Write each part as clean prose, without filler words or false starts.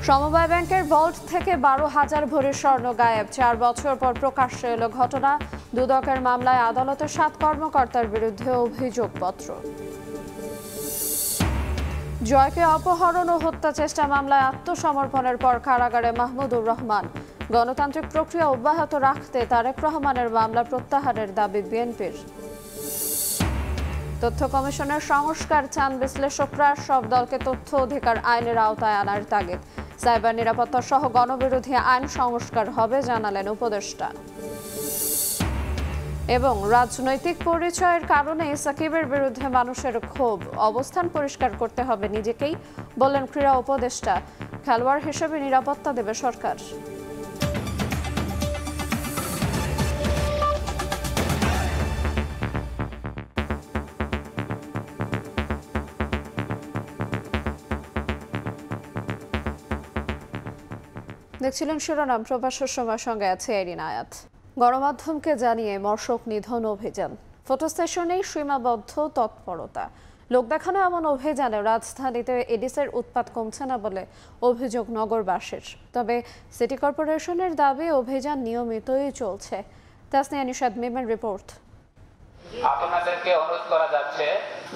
সমবায় ব্যাংকের ভল্ট থেকে 12,000 ভরি স্বর্ণ গায়েব। 4 বছর পর প্রকাশ্যে এলো ঘটনা। দুদকের মামলায় আদালতে 7 কর্মকর্তার বিরুদ্ধে অভিযোগপত্র। জয়কে অপহরণ ও হত্যা চেষ্টা মামলায় আত্মসমর্পণের পর কারাগারে মাহমুদুর রহমান। গণতান্ত্রিক প্রক্রিয়া অব্যাহত রাখতে তারেক রহমানের মামলা প্রত্যাহারের দাবি বিএনপির। তথ্য কমিশনের সংস্কার চান বিশ্লেষকরা। সব দলকে তথ্য অধিকার আইনের আওতায় আনার তাগিদ। সাইবার নিরাপত্তা সহ গণবিরোধী আইন সংস্কার হবে জানালেন উপদেষ্টা। এবং রাজনৈতিক পরিচয়ের কারণে সাকিবের বিরুদ্ধে মানুষের ক্ষোভ, অবস্থান পরিষ্কার করতে হবে নিজেকেই, বললেন ক্রীড়া উপদেষ্টা। খেলোয়াড় হিসেবে নিরাপত্তা দেবে সরকার। দেখছিলেন শিরোনাম, প্রবাসের সময় সঙ্গে আছে এরিন আয়াত। গণমাধ্যমকে জানিয়ে মর্ষক নিধন অভিযান। ফটো সেশনেই সীমাবদ্ধ তৎপরতা। লোক দেখানো এমন অভিযানে রাজধানীতে এডিসের উৎপাত কমছে না বলে অভিযোগ নগরবাসীর। তবে সিটি কর্পোরেশনের দাবি অভিযান নিয়মিতই চলছে। তাসনিয়া নিশাদ মিমের রিপোর্ট। আপনাদেরকে অনুরোধ করা যাচ্ছে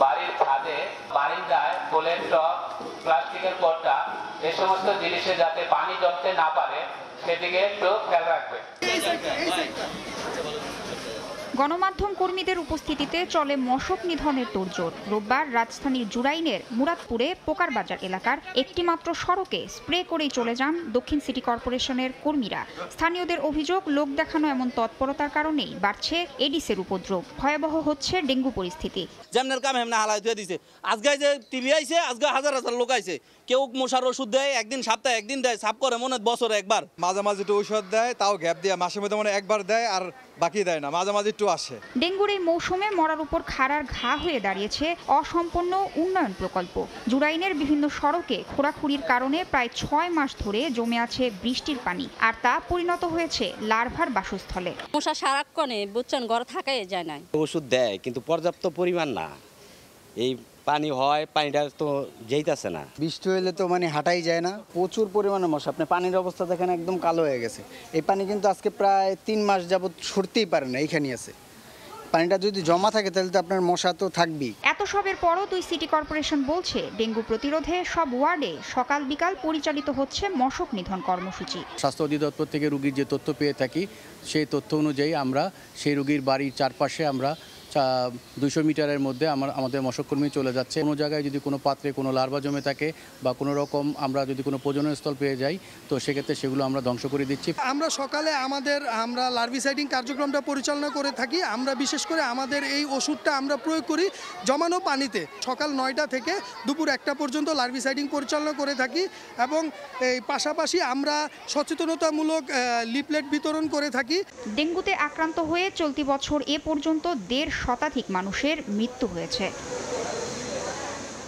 বাড়ির ছাদে, বারান্দায় ফুলের টব, প্লাস্টিকের পট্টা, এই সমস্ত জিনিসে যাতে পানি জমতে না পারে সেদিকে একটু খেয়াল রাখবে। গণমাধ্যম কর্মীদের উপস্থিতিতে চলে মশক নিধনের তোড়জোড়। রোববার রাজধানীর জুরাইনের মুরাদপুরে পোকার বাজার এলাকার একটি মাত্র সড়কে স্প্রে করেই চলে যান দক্ষিণ সিটি কর্পোরেশনের কর্মীরা। স্থানীয়দের অভিযোগ, লোক দেখানো এমন তৎপরতার কারণেই বাড়ছে এডিসের উপদ্রব। ভয়াবহ হচ্ছে ডেঙ্গু পরিস্থিতি। যেমনের কাম হেমনা হালাই ধুয়ে দিছে। আজকে যে টিভি আইছে, আজকে হাজার হাজার লোক আইছে। কেউ মশার ওষুধ দেয়, একদিন সপ্তাহে একদিন দেয়, সাপ করে মনে বছরে একবার। মাঝে মাঝে একটু ঔষধ দেয়, তাও গ্যাপ দিয়ে মাসের মধ্যে মনে একবার দেয়, আর বাকি দেয় না, মাঝে মাঝে একটু আসে। ডেঙ্গুর এই মৌসুমে মরার উপর খাড়ার ঘা হয়ে দাঁড়িয়েছে অসম্পন্ন উন্নয়ন প্রকল্প। জুরাইনের বিভিন্ন সড়কে খোঁড়াখুড়ির কারণে প্রায় 6 মাস ধরে জমে আছে বৃষ্টির পানি, আর তা পরিণত হয়েছে লার্ভার বাসস্থলে। মশা সারাক্ষণে বুঝছেন ঘর থাকাই যায় না। ওষুধ দেয় কিন্তু পর্যাপ্ত পরিমাণ না। এই পানি হয়, পানিটা তো যেইতাছে না। বৃষ্টি হইলে তো হাঁটাই যায় না, প্রচুর পরিমাণে মশা। আপনি পানির অবস্থা দেখেন একদম কালো হয়ে গেছে। এই পানি কিন্তু আজকে প্রায় 3 মাস যাবত সরতেই পারে না, এইখানে আছে। পানিটা যদি জমা থাকে তাহলে তো আপনার মশা তো থাকবেই। এত সবের পরও দুই সিটি কর্পোরেশন বলছে ডেঙ্গু প্রতিরোধে সব ওয়ার্ডে সকাল বিকাল পরিচালিত হচ্ছে মশক নিধন কর্মসূচি। স্বাস্থ্য অধিদপ্তর থেকে রোগীর যে তথ্য পেয়ে থাকি, সেই তথ্য অনুযায়ী আমরা সেই রোগীর বাড়ির চারপাশে আমরা 200 মিটারের মধ্যে আমাদের মশককর্মী চলে যাচ্ছে। কোনো জায়গায় যদি কোনো পাত্রে কোনো লার্ভা জমে থাকে বা কোনো রকম আমরা যদি কোনো প্রজননস্থল পেয়ে যাই, তো সেক্ষেত্রে সেগুলো আমরা ধ্বংস করে দিচ্ছি। আমরা সকালে আমরা লার্ভিসাইডিং কার্যক্রমটা পরিচালনা করে থাকি। আমরা বিশেষ করে আমাদের এই ওষুধটা আমরা প্রয়োগ করি জমানো পানিতে। সকাল 9টা থেকে দুপুর 1টা পর্যন্ত লার্ভিসাইডিং পরিচালনা করে থাকি, এবং এই পাশাপাশি আমরা সচেতনতামূলক লিফলেট বিতরণ করে থাকি। ডেঙ্গুতে আক্রান্ত হয়ে চলতি বছর এ পর্যন্ত 1.5 শতাধিক মানুষের মৃত্যু হয়েছে।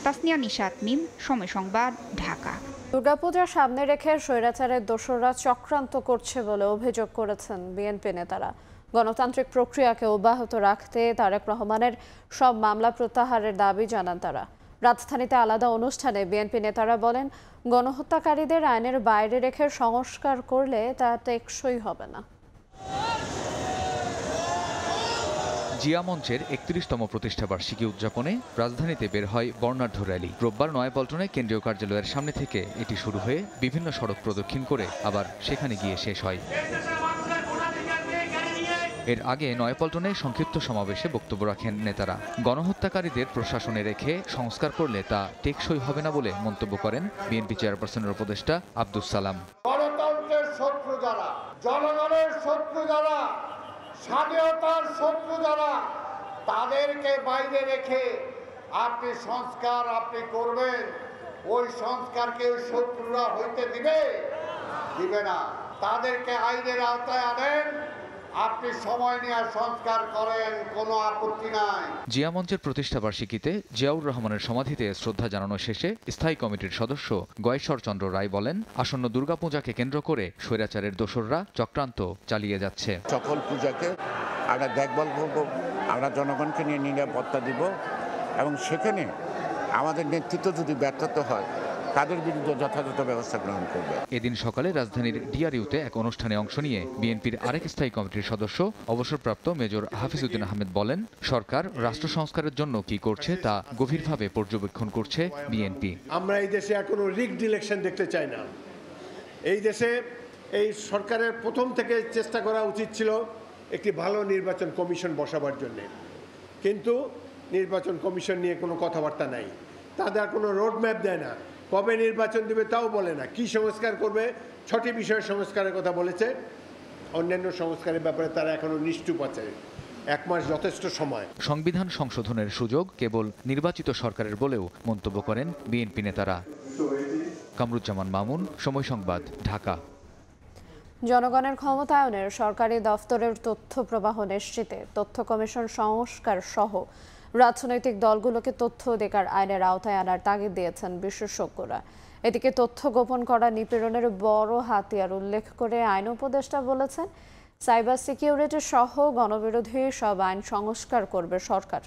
তাসনিয়া নিশাত মিম, সময় সংবাদ, ঢাকা। দুর্গাপূজার সামনে রেখে স্বৈরাচারের দোসররা চক্রান্ত করছে বলে অভিযোগ করেছেন বিএনপি নেতারা। গণতান্ত্রিক প্রক্রিয়াকে অব্যাহত রাখতে তারেক রহমানের সব মামলা প্রত্যাহারের দাবি জানান তারা। রাজধানীতে আলাদা অনুষ্ঠানে বিএনপি নেতারা বলেন, গণহত্যাকারীদের আইনের বাইরে রেখে সংস্কার করলে তা টেকসই হবে না। জিয়া মঞ্চের 31তম প্রতিষ্ঠাবার্ষিকী উদযাপনে রাজধানীতে বের হয় বর্ণাঢ্য র্যালি। রোববার নয়াপল্টনে কেন্দ্রীয় কার্যালয়ের সামনে থেকে এটি শুরু হয়ে বিভিন্ন সড়ক প্রদক্ষিণ করে আবার সেখানে গিয়ে শেষ হয়। এর আগে নয়াপল্টনে সংক্ষিপ্ত সমাবেশে বক্তব্য রাখেন নেতারা। গণহত্যাকারীদের প্রশাসনে রেখে সংস্কার করলে তা টেকসই হবে না বলে মন্তব্য করেন বিএনপি চেয়ারপারসনের উপদেষ্টা আব্দুস সালাম। গণতন্ত্রের শত্রু যারা, জনগণের শত্রু যারা, স্বাধীনতার শত্রু যারা, তাদেরকে বাইরে রেখে আপনি সংস্কার করবেন, ওই সংস্কারকে ওই শত্রুরা হইতে দিবে না। তাদেরকে আইনের আওতায় আনেন, আপনি সময় নিয়ে সংস্কার করেন, কোনো আপত্তি নাই। জিয়া মঞ্চের প্রতিষ্ঠাবার্ষিকীতে জিয়াউর রহমানের সমাধিতে শ্রদ্ধা জানানো শেষে স্থায়ী কমিটির সদস্য গয়েশ্বর চন্দ্র রায় বলেন, আসন্ন দুর্গাপূজাকে কেন্দ্র করে স্বৈরাচারের দোসররা চক্রান্ত চালিয়ে যাচ্ছে। সকল পূজাকে আমরা দেখভাল করব, আমরা জনগণকে নিয়ে নিরাপত্তা দিব, এবং সেখানে আমাদের নেতৃত্ব যদি ব্যর্থতা হয় তাদের বিরুদ্ধে যথাযথ ব্যবস্থা গ্রহণ করবে। এদিন সকালে রাজধানীর ডিআরইউতে এক অনুষ্ঠানে অংশ নিয়ে বিএনপির আরেক স্থায়ী কমিটির সদস্য অবসরপ্রাপ্ত মেজর হাফিজউদ্দিন আহমেদ বলেন, সরকার রাষ্ট্র সংস্কারের জন্য কি করছে তা গভীরভাবে পর্যবেক্ষণ করছে বিএনপি। আমরা এই দেশে এখনো রিগড ইলেকশন দেখতে চাই না। এই দেশে এই সরকারের প্রথম থেকে চেষ্টা করা উচিত ছিল একটি ভালো নির্বাচন কমিশন বসাবার জন্য, কিন্তু নির্বাচন কমিশন নিয়ে কোনো কথাবার্তা নাই। তাদের কোনো রোডম্যাপ দেয় না, কবে নির্বাচন দেবে তাও বলে না, কি সংস্কার করবে 6টি বিষয়ের সংস্কারের কথা বলেছে। অন্যান্য সংস্কারের ব্যাপারে তারা এখনো নিশ্চুপ আছে। 1 মাস যথেষ্ট সময়। সংবিধান সংশোধনের সুযোগ কেবল নির্বাচিত সরকারের বলেও মন্তব্য করেন বিএনপি নেতারা। কামরুজ্জামান মামুন, সময় সংবাদ, ঢাকা। জনগণের ক্ষমতায়নের সরকারি দফতরের তথ্য প্রবাহ নিশ্চিতে তথ্য কমিশন সংস্কার সহ রাজনৈতিক দলগুলোকে তথ্য অধিকার আইনের আওতায় আনার তাগিদ দিয়েছেন বিশেষজ্ঞরা। এদিকে তথ্য গোপন করা নিপীড়নের বড় হাতিয়ার উল্লেখ করে আইন উপদেষ্টা বলেছেন, সাইবার সিকিউরিটি সহ গণবিরোধী সব আইন সংস্কার করবে সরকার।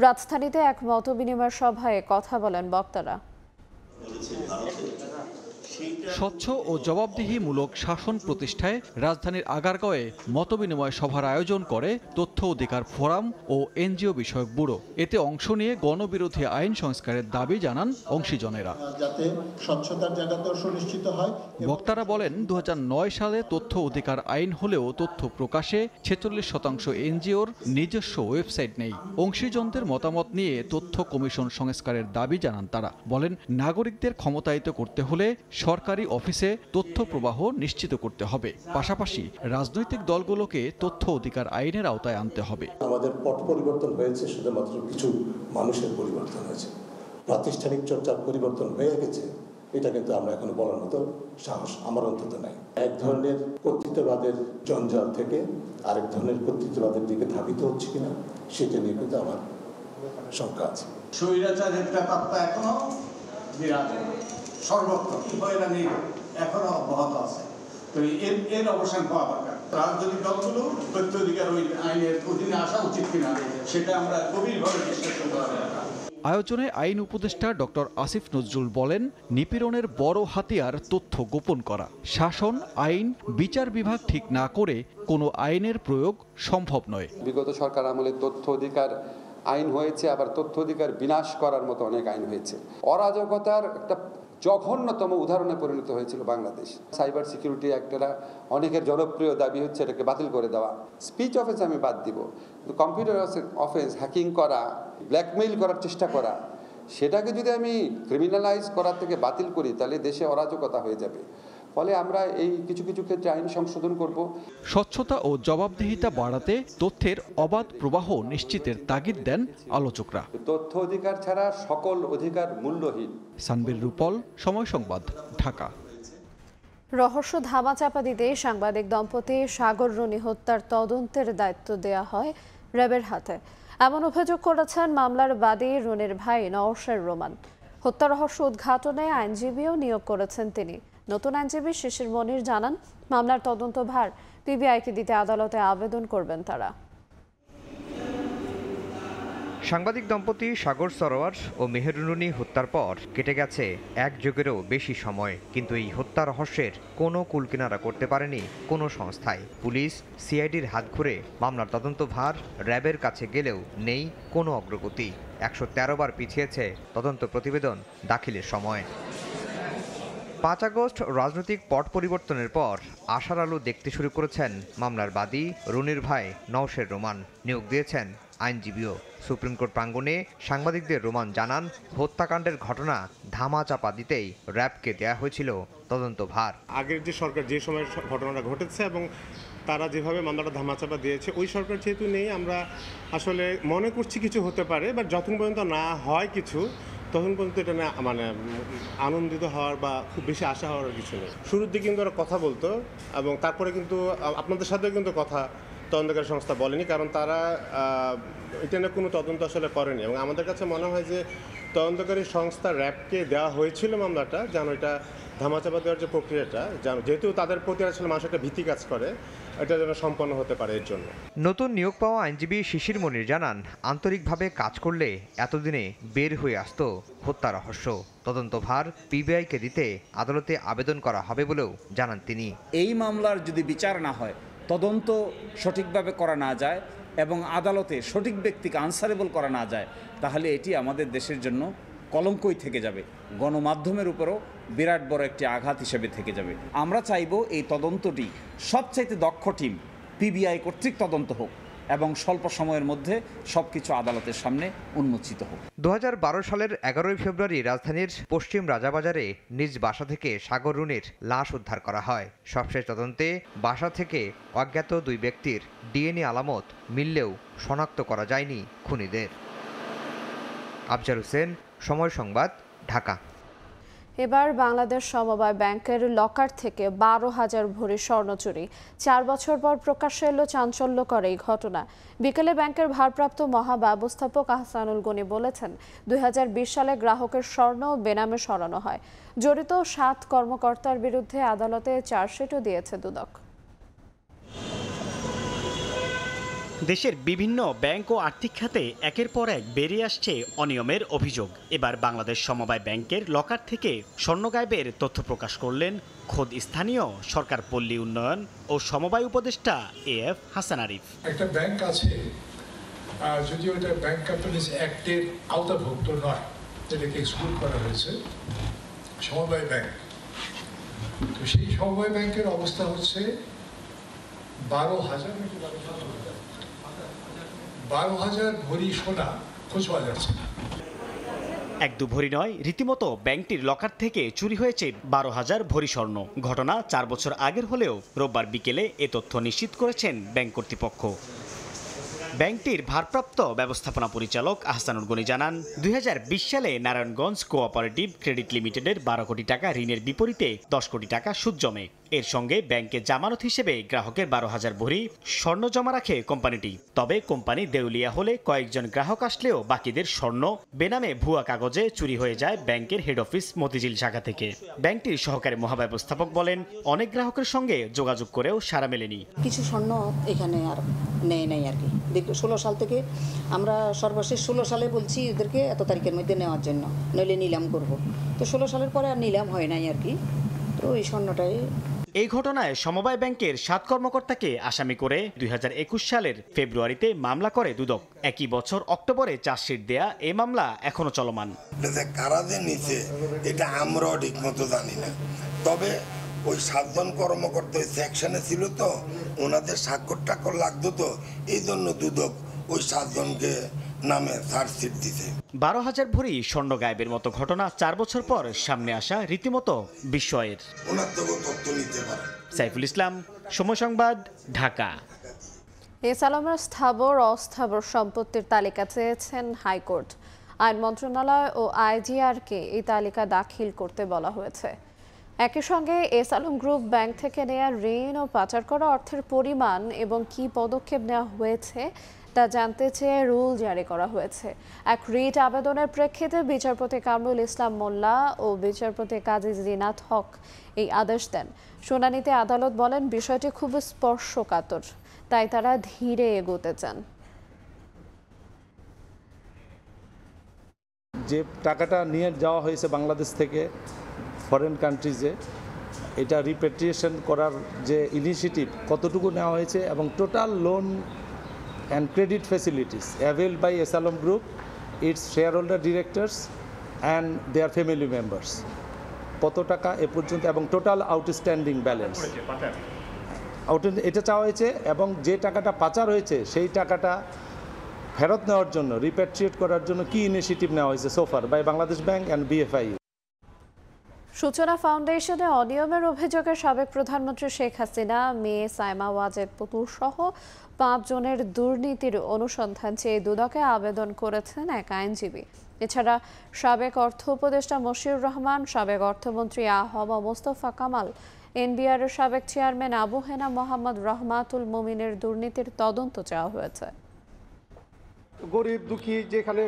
রাজধানীতে এক মতবিনিময় সভায় কথা বলেন বক্তারা। স্বচ্ছ ও জবাবদিহিমূলক শাসন প্রতিষ্ঠায় রাজধানীর আগারগাঁওয়ে মতবিনিময় সভার আয়োজন করে তথ্য অধিকার ফোরাম ও এনজিও বিষয়ক ব্যুরো। এতে অংশ নিয়ে গণবিরোধী আইন সংস্কারের দাবি জানান অংশীজনেরা। যাতে স্বচ্ছতার জায়গাতেও সুনিশ্চিত হয়। বক্তারা বলেন, 2009 সালে তথ্য অধিকার আইন হলেও তথ্য প্রকাশে 46% এনজিওর নিজস্ব ওয়েবসাইট নেই। অংশীজনদের মতামত নিয়ে তথ্য কমিশন সংস্কারের দাবি জানান তারা। বলেন, নাগরিকদের ক্ষমতায়িত করতে হলে সরকারি অফিসে তথ্য প্রবাহ নিশ্চিত করতে হবে। পাশাপাশি রাজনৈতিক দলগুলোকে তথ্য অধিকার আইনের আওতায় আনতে হবে। আমাদের পট পরিবর্তন হয়েছে, শুধুমাত্র কিছু মানুষের পরিবর্তন হয়েছে, প্রাতিষ্ঠানিক চর্চার পরিবর্তন হয়ে গেছে। এটা কিন্তু আমরা এখনো বলার মতো সাহস আমার অন্তত নাই। এক ধরনের কর্তৃত্ববাদের জঞ্জাল থেকে আরেক ধরনের কর্তৃত্ববাদের দিকে ধাবিত হচ্ছে কিনা সেটা নিয়ে কিন্তু আমার শঙ্কা আছে। স্বৈরাচারের ব্যাপারটা এখনো বিরাজ সর্বত্র হয়রানি এখনো অব্যাহত আছে। তো এর অবসান হওয়া দরকার। রাজনৈতিক দলগুলো তথ্য অধিকার ওই আইনের অধীনে আসা উচিত কিনা সেটা আমরা গভীরভাবে বিশ্লেষণ করা দরকার। আয়োজনে আইন উপদেষ্টা ডক্টর আসিফ নজরুল বলেন, নিপীড়নের বড় হাতিয়ার তথ্য গোপন করা। শাসন, আইন, বিচার বিভাগ ঠিক না করে কোনো আইনের প্রয়োগ সম্ভব নয়। বিগত সরকার আমলে তথ্য অধিকার আইন হয়েছে, আবার তথ্য অধিকার বিনাশ করার মতো অনেক আইন হয়েছে। অরাজকতার একটা জঘন্যতম উদাহরণে পরিণত হয়েছিল বাংলাদেশ। সাইবার সিকিউরিটি অ্যাক্টটা অনেকের জনপ্রিয় দাবি হচ্ছে এটাকে বাতিল করে দেওয়া। স্পিচ অফেন্স আমি বাদ দিব, কিন্তু কম্পিউটার অফেন্স, হ্যাকিং করা, ব্ল্যাকমেইল করার চেষ্টা করা, সেটাকে যদি আমি ক্রিমিনালাইজ করার থেকে বাতিল করি তাহলে দেশে অরাজকতা হয়ে যাবে। ফলে আমরা এই কিছু কিছু ক্ষেত্রে আইন সংশোধন করব। স্বচ্ছতা ও জবাবদিহিতা বাড়াতে তথ্যের অবাধ প্রবাহ নিশ্চিতের তাগিদ দেন আলোচকরা। তথ্য অধিকার ছাড়া সকল অধিকার মূল্যহীন। সানবীর রূপল, সময় সংবাদ, ঢাকা। রহস্য ধামাচাপা দিতে সাংবাদিক দম্পতি সাগর রুনি হত্যার তদন্তের দায়িত্ব দেয়া হয় র্যাবের হাতে, এমন অভিযোগ করেছেন মামলার বাদী রুনির ভাই নওশের রোমান। হত্যা রহস্য উদ্ঘাটনে আইনজীবীও নিয়োগ করেছেন তিনি। নতুন আইনজীবী শিশির মনির জানান, মামলার তদন্তভার পিবিআইকে দিতে আদালতে আবেদন করবেন তারা। সাংবাদিক দম্পতি সাগর সরোয়ার ও মেহেরুনি হত্যার পর কেটে গেছে 1 যুগেরও বেশি সময়, কিন্তু এই হত্যা রহস্যের কোনো কুলকিনারা করতে পারেনি কোনো সংস্থায়। পুলিশ, সিআইডির হাত ঘুরে মামলার তদন্তভার র্যাবের কাছে গেলেও নেই কোনো অগ্রগতি। 113 বার পিছিয়েছে তদন্ত প্রতিবেদন দাখিলের সময়। 5 আগস্ট রাজনৈতিক পট পরিবর্তনের পর আশার আলো দেখতে শুরু করেছেন মামলার বাদী রুনির ভাই নওশের রোমান। নিয়োগ দিয়েছেন আইনজীবীও। সুপ্রিম কোর্ট প্রাঙ্গণে সাংবাদিকদের রোমান জানান, হত্যাকাণ্ডের ঘটনা ধামাচাপা দিতেই র্যাবকে দেয়া হয়েছিল তদন্তভার। আগের যে সরকার যে সময় ঘটনাটা ঘটেছে এবং তারা যেভাবে মামলাটা ধামাচাপা দিয়েছে, ওই সরকার যেহেতু নেই, আমরা আসলে মনে করছি কিছু হতে পারে, বাট যতক্ষণ পর্যন্ত না হয় কিছু, তখন পর্যন্ত এটা না মানে আনন্দিত হওয়ার বা খুব বেশি আশা হওয়ার কিছু নেই। শুরুর দিকে কিন্তু ওরা কথা বলতো এবং তারপরে কিন্তু আপনাদের সাথেও কিন্তু কথা তদন্তকারী সংস্থা বলেনি, কারণ তারা এটা নিয়ে কোনো তদন্ত আসলে করেনি। এবং আমাদের কাছে মনে হয় যে তদন্তকারী সংস্থা র্যাবকে দেওয়া হয়েছিল মামলাটা, যেন এটা ধামাচাপা দেওয়ার যে প্রক্রিয়াটা, যেহেতু তাদের প্রতি আসলে মানুষ একটা ভীতি কাজ করে, এটা যেন সম্পন্ন হতে পারে এর জন্য। নতুন নিয়োগ পাওয়া আইনজীবী শিশির মনির জানান, আন্তরিকভাবে কাজ করলে এতদিনে বের হয়ে আসতো হত্যা রহস্য। তদন্তভার পিবিআইকে দিতে আদালতে আবেদন করা হবে বলেও জানান তিনি। এই মামলার যদি বিচার না হয়, তদন্ত সঠিকভাবে করা না যায় এবং আদালতে সঠিক ব্যক্তিকে আনসারেবল করা না যায়, তাহলে এটি আমাদের দেশের জন্য কলঙ্কই থেকে যাবে, গণমাধ্যমের উপরও বিরাট বড় একটি আঘাত হিসেবে থেকে যাবে। আমরা চাইব এই তদন্তটি সবচাইতে দক্ষ টিম পিবিআই কর্তৃক তদন্ত হোক এবং স্বল্প সময়ের মধ্যে সবকিছু আদালতের সামনে উন্মোচিত হোক। 2012 সালের 11 ফেব্রুয়ারি রাজধানীর পশ্চিম রাজাবাজারে নিজ বাসা থেকে সাগর রুনির লাশ উদ্ধার করা হয়। সবশেষ তদন্তে বাসা থেকে অজ্ঞাত 2 ব্যক্তির ডিএনএ আলামত মিললেও শনাক্ত করা যায়নি খুনিদের। আফজার হোসেন, সময় সংবাদ, ঢাকা। এবার বাংলাদেশ সমবায় ব্যাংকের লকার থেকে 12,000 ভরি স্বর্ণ চুরি। 4 বছর পর প্রকাশ্যে এলো চাঞ্চল্যকর এই ঘটনা। বিকেলে ব্যাংকের ভারপ্রাপ্ত মহাব্যবস্থাপক আহসানুল গনি বলেছেন, 2020 সালে গ্রাহকের স্বর্ণ বেনামে সরানো হয়। জড়িত 7 কর্মকর্তার বিরুদ্ধে আদালতে চার্জশিটও দিয়েছে দুদক। দেশের বিভিন্ন ব্যাংক ও আর্থিক খাতে একের পর এক বেরিয়ে আসছে অনিয়মের অভিযোগ। এবার বাংলাদেশ সমবায় ব্যাংকের লকার থেকে স্বর্ণ গায়েবের তথ্য প্রকাশ করলেন খোদ স্থানীয় সরকার পল্লী উন্নয়ন ও সমবায় উপদেষ্টা এএফ হাসান আরিফ। একটা ব্যাংক আছে, যদিও এটা ব্যাংক কোম্পানিজ অ্যাক্টের আওতাভুক্ত নয়, যেটাকে এক্সক্লুড করা হয়েছে, সমবায় ব্যাংক। তো সেই সমবায় ব্যাংকের অবস্থা হচ্ছে 12,000 ভরি সোনা খোঁজ পাওয়া যাচ্ছে না। 1-2 ভরি নয়, রীতিমতো ব্যাংকটির লকার থেকে চুরি হয়েছে 12,000 ভরি স্বর্ণ। ঘটনা 4 বছর আগের হলেও রোববার বিকেলে এ তথ্য নিশ্চিত করেছেন ব্যাংক কর্তৃপক্ষ। ব্যাংকটির ভারপ্রাপ্ত ব্যবস্থাপনা পরিচালক আহসানুল গনি জানান, 2020 সালে নারায়ণগঞ্জ কোঅপারেটিভ ক্রেডিট লিমিটেডের 12 কোটি টাকা ঋণের বিপরীতে 10 কোটি টাকা সুদ জমে। এর সঙ্গে ব্যাংকে জামানত হিসেবে গ্রাহকের 12,000 ভরি স্বর্ণ জমা রাখে কোম্পানিটি। তবে কোম্পানি দেউলিয়া হলে কয়েকজন গ্রাহক আসলেও বাকিদের স্বর্ণ বেনামে ভুয়া কাগজে চুরি হয়ে যায় ব্যাংকের হেড অফিস মতিঝিল শাখা থেকে। ব্যাংকটির সহকারী মহাব্যবস্থাপক বলেন, অনেক গ্রাহকের সঙ্গে যোগাযোগ করেও সাড়া মেলেনি। কিছু স্বর্ণ এখানে আর নেয় নাই আর কি। 16 সাল থেকে আমরা সর্বশেষ 16 সালে বলছি এদেরকে এত তারিখের মধ্যে নেওয়ার জন্য, নইলে নিলাম করব। তো 16 সালের পরে আর নিলাম হয় নাই আর কি। তো এই স্বর্ণটাই। এই ঘটনায় সমবায় ব্যাংকের 7 কর্মকর্তাকে আসামি করে 2021 সালের ফেব্রুয়ারিতে মামলা করে দুদক। একই বছর অক্টোবরে চার্জশিট দেয়া এই মামলা এখনো চলমান। কারা যে নিচে এটা আমরাও ঠিক মতো জানি না, তবে ওই 7 জন কর্মকর্তা সেকশনে ছিল, তো ওনাদের স্বাক্ষর লাগতো, তো এই জন্য দুদক ওই 7 জনকে নামে চার্জশিট দিতে। 12,000 ভরি স্বর্ণ গায়েবের মতো ঘটনা 4 বছর পর সামনে আসা রীতিমতো বিস্ময়ের। সাইফুল ইসলাম, সময় সংবাদ, ঢাকা। এসালামের স্থাবর অস্থাবর সম্পত্তির তালিকা চেয়েছেন হাইকোর্ট। আইন মন্ত্রণালয় ও আইজিআরকে এই তালিকা দাখিল করতে বলা হয়েছে। একই সঙ্গে এসালাম গ্রুপ ব্যাংক থেকে নেওয়া ঋণ ও পাচার করা অর্থের পরিমাণ এবং কী পদক্ষেপ নেওয়া হয়েছে তা জানতে চেয়ে রুল জারি করা হয়েছে। এক রিট আবেদনের প্রেক্ষিতে বিচারপতি কামরুল ইসলাম মোল্লা ও বিচারপতি কাজী জিনাত হক এই আদেশ দেন। শুনানিতে আদালত বলেন, বিষয়টি খুব স্পর্শকাতর, তাই তারা ধীরে এগোতে চান। যে টাকাটা নিয়ে যাওয়া হয়েছে বাংলাদেশ থেকে ফরেন কান্ট্রিজে, এটা রিপেট্রিয়েশন করার যে ইনিশিয়েটিভ কতটুকু নেওয়া হয়েছে এবং total loan and credit facilities availed by Esalom Group, its shareholder directors and their family members, কত টাকা এ পর্যন্ত এবং টোটাল আউটস্ট্যান্ডিং ব্যালেন্স এটা চাওয়া হয়েছে, এবং যে টাকাটা পাচার হয়েছে সেই টাকাটা ফেরত নেওয়ার জন্য, রিপ্যাট্রিয়েট করার জন্য কি ইনিশিয়েটিভ নেওয়া হয়েছে so far by Bangladesh Bank and BFI. সূচনা ফাউন্ডেশনে অনিয়মের অভিযোগে সাবেক প্রধানমন্ত্রী শেখ হাসিনা, মেয়ে সাইমা ওয়াজেদ পুতুল সহ 5 জনের দুর্নীতির অনুসন্ধান চেয়ে দুদকে আবেদন করেছেন এক আইনজীবী। এছাড়া সাবেক অর্থ উপদেষ্টা মশিউর রহমান, সাবেক অর্থমন্ত্রী আহম মোস্তফা কামাল, এনবিআরের সাবেক চেয়ারম্যান আবু হেনা মোহাম্মদ রহমাতুল মুমিনের দুর্নীতির তদন্ত চাওয়া হয়েছে। গরিব দুঃখী যেখানে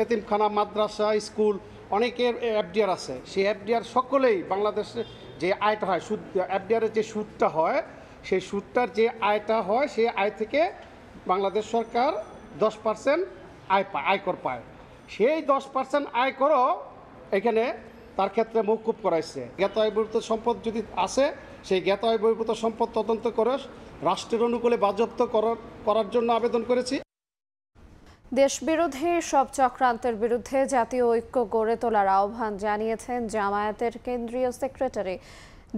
এতিমখানা, মাদ্রাসা, স্কুল অনেকের এফডিআর আছে, সেই এফডিআর সকলেই বাংলাদেশে যে আয়টা হয় সুদ, এফডিআরের যে সুদটা হয় সেই সুদটার যে আয়টা হয় সেই আয় থেকে বাংলাদেশ সরকার 10% আয়কর পায়। সেই 10% আয়করও এখানে তার ক্ষেত্রে মওকুফ করাইছে। জ্ঞাত আয় বহির্ভূত সম্পদ যদি আসে সেই জ্ঞাত আয় বহির্ভূত সম্পদ তদন্ত করে রাষ্ট্রের অনুকূলে বাজেয়াপ্ত করার জন্য আবেদন করেছি। দেশবিরোধী সব চক্রান্তের বিরুদ্ধে জাতীয় ঐক্য গড়ে তোলার আহ্বান জানিয়েছেন জামায়াতের কেন্দ্রীয় সেক্রেটারি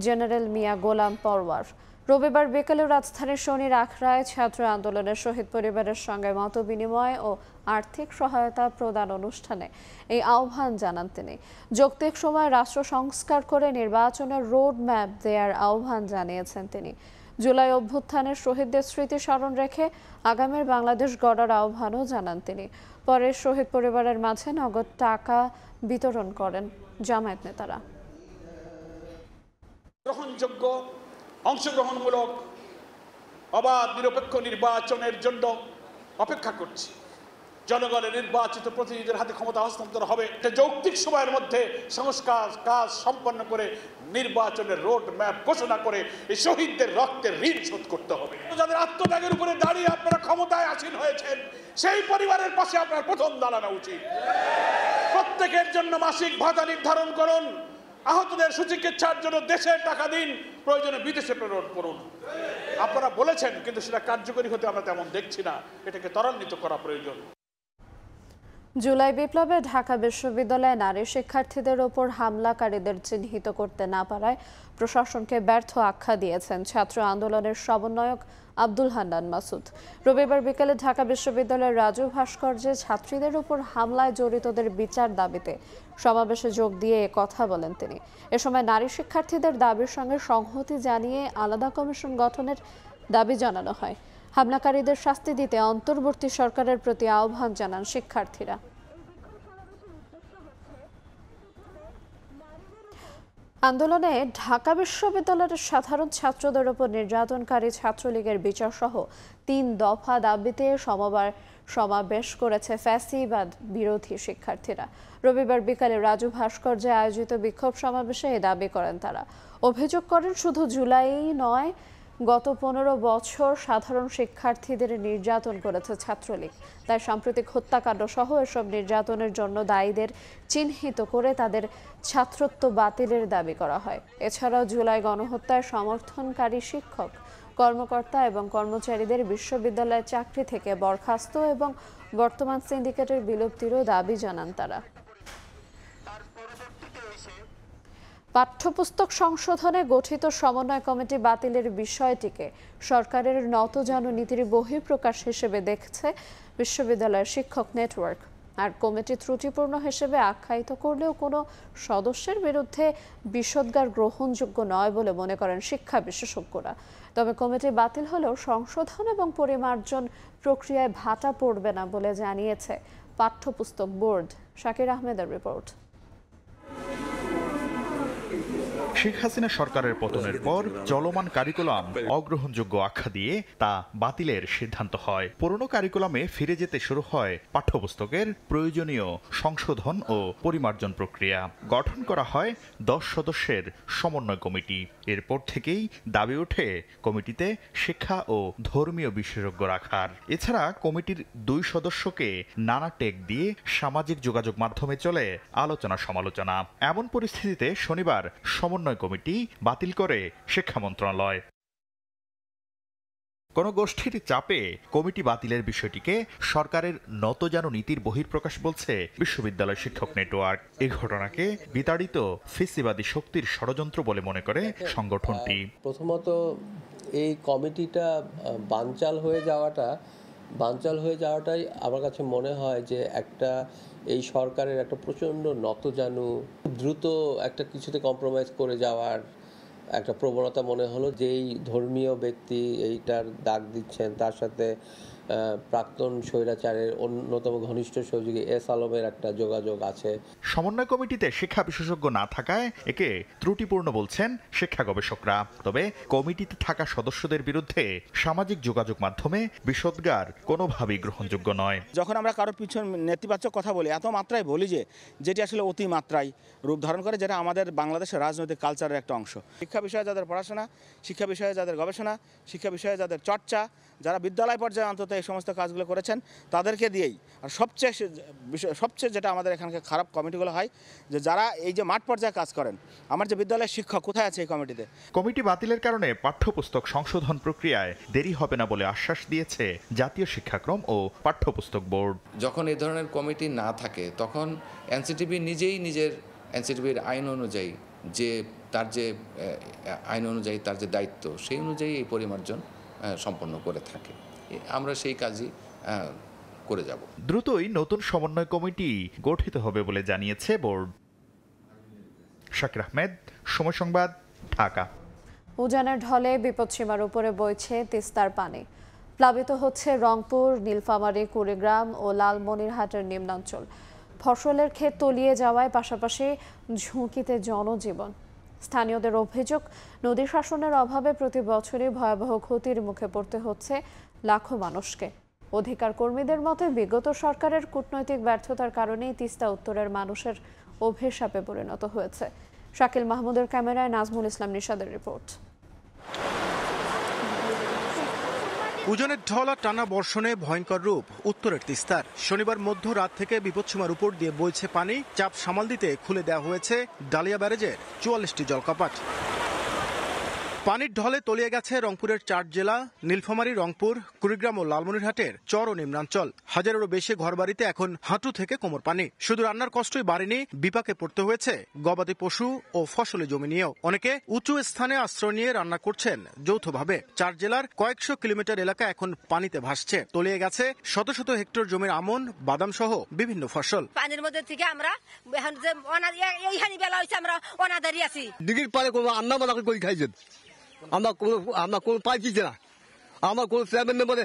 জেনারেল মিয়া গোলাম পরওয়ার। রবিবার বিকেলে রাজধানীর শনির আখড়ায় ছাত্র আন্দোলনের শহীদ পরিবারের সঙ্গে মতবিনিময় ও আর্থিক সহায়তা প্রদান অনুষ্ঠানে এই আহ্বান জানান তিনি। যৌক্তিক সময় রাষ্ট্র সংস্কার করে নির্বাচনের রোড ম্যাপ দেওয়ার আহ্বান জানিয়েছেন তিনি। জুলাই অভ্যুত্থানের শহীদদের স্মৃতি স্মরণ রেখে আগামীর বাংলাদেশ গড়ার আহ্বানও জানান তিনি। পরে শহীদ পরিবারের মাঝে নগদ টাকা বিতরণ করেন জামায়াত নেতারা। গ্রহণযোগ্য, অংশগ্রহণমূলক, অবাধ নিরপেক্ষ নির্বাচনের জন্য অপেক্ষা করছি। জনগণের নির্বাচিত প্রতিনিধিদের হাতে ক্ষমতা হস্তান্তর হবে। একটা যৌক্তিক সময়ের মধ্যে সংস্কার কাজ সম্পন্ন করে নির্বাচনের রোড ম্যাপ ঘোষণা করে এই শহীদদের রক্তের ঋণ শোধ করতে হবে। যাদের আত্মত্যাগের উপরে দাঁড়িয়ে আপনারা ক্ষমতায় আসীন হয়েছেন, সেই পরিবারের পাশে আপনার প্রথম দাঁড়ানো উচিত। প্রত্যেকের জন্য মাসিক ভাতা নির্ধারণ করুন, আহতদের সুচিকিৎসার জন্য দেশের টাকা দিন, প্রয়োজনে বিদেশে প্রেরণ করুন। আপনারা বলেছেন, কিন্তু সেটা কার্যকরী হতে আমরা তেমন দেখছি না। এটাকে ত্বরান্বিত করা প্রয়োজন। জুলাই বিপ্লবে ঢাকা বিশ্ববিদ্যালয়ে নারী শিক্ষার্থীদের ওপর হামলাকারীদের চিহ্নিত করতে না পারায় প্রশাসনকে ব্যর্থ আখ্যা দিয়েছেন ছাত্র আন্দোলনের সমন্বয়ক আব্দুল হান্নান মাসুদ। রবিবার বিকেলে ঢাকা বিশ্ববিদ্যালয়ের রাজু ভাস্কর্যে ছাত্রীদের উপর হামলায় জড়িতদের বিচার দাবিতে সমাবেশে যোগ দিয়ে কথা বলেন তিনি। এ সময় নারী শিক্ষার্থীদের দাবির সঙ্গে সংহতি জানিয়ে আলাদা কমিশন গঠনের দাবি জানানো হয়। হামলাকারীদের শাস্তি দিতে অন্তর্বর্তী সরকারের প্রতি আহ্বান জানান শিক্ষার্থীরা। আন্দোলনে ঢাকা বিশ্ববিদ্যালয়ের সাধারণ ছাত্রদের উপর নির্যাতনকারী ছাত্রলীগের বিচার সহ 3 দফা দাবিতে সমাবেশ করেছে ফ্যাসিবাদ বিরোধী শিক্ষার্থীরা। রবিবার বিকালে রাজু ভাস্কর্যে আয়োজিত বিক্ষোভ সমাবেশে এই দাবি করেন তারা। অভিযোগ করেন, শুধু জুলাই নয়, গত 15 বছর সাধারণ শিক্ষার্থীদের নির্যাতন করেছে ছাত্রলীগ। তাই সাম্প্রতিক হত্যাকাণ্ড সহ এসব নির্যাতনের জন্য দায়ীদের চিহ্নিত করে তাদের ছাত্রত্ব বাতিলের দাবি করা হয়। এছাড়াও জুলাই গণহত্যার সমর্থনকারী শিক্ষক, কর্মকর্তা এবং কর্মচারীদের বিশ্ববিদ্যালয়ের চাকরি থেকে বরখাস্ত এবং বর্তমান সিন্ডিকেটের বিলুপ্তিরও দাবি জানান তারা। পাঠ্যপুস্তক সংশোধনে গঠিত সমন্বয় কমিটি বাতিলের বিষয়টিকে সরকারের নতজানু নীতির বহিঃপ্রকাশ হিসেবে দেখছে বিশ্ববিদ্যালয়ের শিক্ষক নেটওয়ার্ক। আর কমিটি ত্রুটিপূর্ণ হিসেবে আখ্যায়িত করলেও কোনো সদস্যের বিরুদ্ধে বিষোদ্গার গ্রহণযোগ্য নয় বলে মনে করেন শিক্ষা বিশেষজ্ঞরা। তবে কমিটি বাতিল হলেও সংশোধন এবং পরিমার্জন প্রক্রিয়ায় ভাটা পড়বে না বলে জানিয়েছে পাঠ্যপুস্তক বোর্ড। শাকির আহমেদের রিপোর্ট। শেখ হাসিনা সরকারের পতনের পর চলমান কারিকুলাম অগ্রহণযোগ্য আখ্যা দিয়ে তা বাতিলের সিদ্ধান্ত হয়। পুরনো কারিকুলামে ফিরে যেতে শুরু হয় পাঠ্যপুস্তকের প্রয়োজনীয় সংশোধন ও পরিমার্জন প্রক্রিয়া। গঠন করা হয় 10 সদস্যের সমন্বয় কমিটি। এরপর থেকেই দাবি ওঠে কমিটিতে শিক্ষা ও ধর্মীয় বিশেষজ্ঞ রাখার। এছাড়া কমিটির 2 সদস্যকে নানা টেক দিয়ে সামাজিক যোগাযোগ মাধ্যমে চলে আলোচনা সমালোচনা। এমন পরিস্থিতিতে শনিবার সমন্বয় কমিটি বাতিল করে শিক্ষা মন্ত্রণালয়। কোন গোষ্ঠীর চাপে কমিটি বাতিলের বিষয়টিকে সরকারের নতজানু নীতির বহিঃপ্রকাশ বলছে বিশ্ববিদ্যালয় শিক্ষক নেটওয়ার্ক। এই ঘটনাকে বিতাড়িত ফ্যাসিবাদী শক্তির ষড়যন্ত্র বলে মনে করে সংগঠনটি। প্রথমত এই কমিটিটা বানচাল হয়ে যাওয়াটাই আমার কাছে মনে হয় যে একটা এই সরকারের একটা প্রচণ্ড নতজানু, দ্রুত একটা কিছুতে কম্প্রোমাইজ করে যাওয়ার একটা প্রবণতা মনে হলো। যেই ধর্মীয় ব্যক্তি এইটার দাগ দিচ্ছেন তার সাথে প্রাক্তন স্বৈরাচারের অন্যতম ঘনিষ্ঠ সহযোগী এস আলমের একটা যোগাযোগ আছে। সমন্বয় কমিটিতে শিক্ষা বিশেষজ্ঞ না থাকায় একে ত্রুটিপূর্ণ বলছেন শিক্ষা গবেষকরা। তবে কমিটিতে থাকা সদস্যদের বিরুদ্ধে সামাজিক যোগাযোগ মাধ্যমে বিষোদ্গার কোনোভাবেই গ্রহণযোগ্য নয়। যখন আমরা কারোর পিছনে নেতিবাচক কথা বলি, এত মাত্রায় বলি যেটি আসলে অতিমাত্রায় রূপ ধারণ করে, যেটা আমাদের বাংলাদেশের রাজনৈতিক কালচারের একটা অংশ। শিক্ষা বিষয়ে যাদের পড়াশোনা, শিক্ষা বিষয়ে যাদের গবেষণা, শিক্ষা বিষয়ে যাদের চর্চা, যারা বিদ্যালয় পর্যায়ে অন্তত এই সমস্ত কাজগুলো করেছেন তাদেরকে দিয়েই। আর সবচেয়ে যেটা আমাদের এখানকার খারাপ কমিটিগুলো হয়, যে যারা এই যে মাঠ পর্যায়ে কাজ করেন, আমার যে বিদ্যালয়ের শিক্ষক কোথায় আছে এই কমিটিতে? কমিটি বাতিলের কারণে পাঠ্যপুস্তক সংশোধন প্রক্রিয়ায় দেরি হবে না বলে আশ্বাস দিয়েছে জাতীয় শিক্ষাক্রম ও পাঠ্যপুস্তক বোর্ড। যখন এই ধরনের কমিটি না থাকে তখন এনসিটিবি নিজেই নিজের এনসিটিবির আইন অনুযায়ী তার যে দায়িত্ব, সেই অনুযায়ী এই পরিমার্জন সম্পন্ন করে থাকে। আমরা সেই কাজই করে যাব। দ্রুতই নতুন সমন্বয় কমিটি গঠিত হবে বলে জানিয়েছে বোর্ড। শাকির আহমেদ, সময় সংবাদ, ঢাকা। উজানের ঢলে বিপদসীমার উপরে বইছে তিস্তার পানি। প্লাবিত হচ্ছে রংপুর, নীলফামারী, কুড়িগ্রাম ও লালমনিরহাটের নিম্নাঞ্চল। ফসলের ক্ষেত তলিয়ে যাওয়ায় পাশাপাশি ঝুঁকিতে জনজীবন। স্থানীয়দের অভিযোগ, নদী শাসনের অভাবে প্রতি বছরই ভয়াবহ ক্ষতির মুখে পড়তে হচ্ছে লাখো মানুষকে। অধিকার কর্মীদের মতে বিগত সরকারের কূটনৈতিক ব্যর্থতার কারণেই তিস্তা উত্তরের মানুষের অভিশাপে পরিণত হয়েছে। শাকিল মাহমুদের ক্যামেরায় নাজমুল ইসলাম নিশাদের রিপোর্ট। উজানের ঢল আর টানা বর্ষণে ভয়ঙ্কর রূপ উত্তরের তিস্তার। শনিবার মধ্যরাত থেকে বিপদসীমার উপর দিয়ে বইছে পানি। চাপ সামাল দিতে খুলে দেওয়া হয়েছে ডালিয়া ব্যারেজের 44টি জলকপাট। পানির ঢলে তলিয়ে গেছে রংপুরের 4 জেলা, নীলফামারী, রংপুর, কুড়িগ্রাম ও লালমনিরহাটের চর ও নিম্নাঞ্চল। হাজারেরও বেশি ঘরবাড়িতে এখন হাঁটু থেকে কোমর পানি। শুধু রান্নার কষ্টই বাড়েনি, বিপাকে পড়তে হয়েছে গবাদি পশু ও ফসলি জমি নিয়েও। অনেকে উঁচু স্থানে আশ্রয় নিয়ে রান্না করছেন যৌথভাবে। 4 জেলার কয়েকশো কিলোমিটার এলাকা এখন পানিতে ভাসছে। তলিয়ে গেছে শত শত হেক্টর জমির আমন, বাদাম সহ বিভিন্ন ফসল। পানির মধ্যে থেকে আমরা এখন যে এইখানি বেলা হয়েছে, আমরা অনাদারি আছি। দিঘির পারে কোনো আন্না মানা করে খাইছেন, আমরা কোনো পাইছি না। আমার কোন ফ্যামিলি মেম্বারে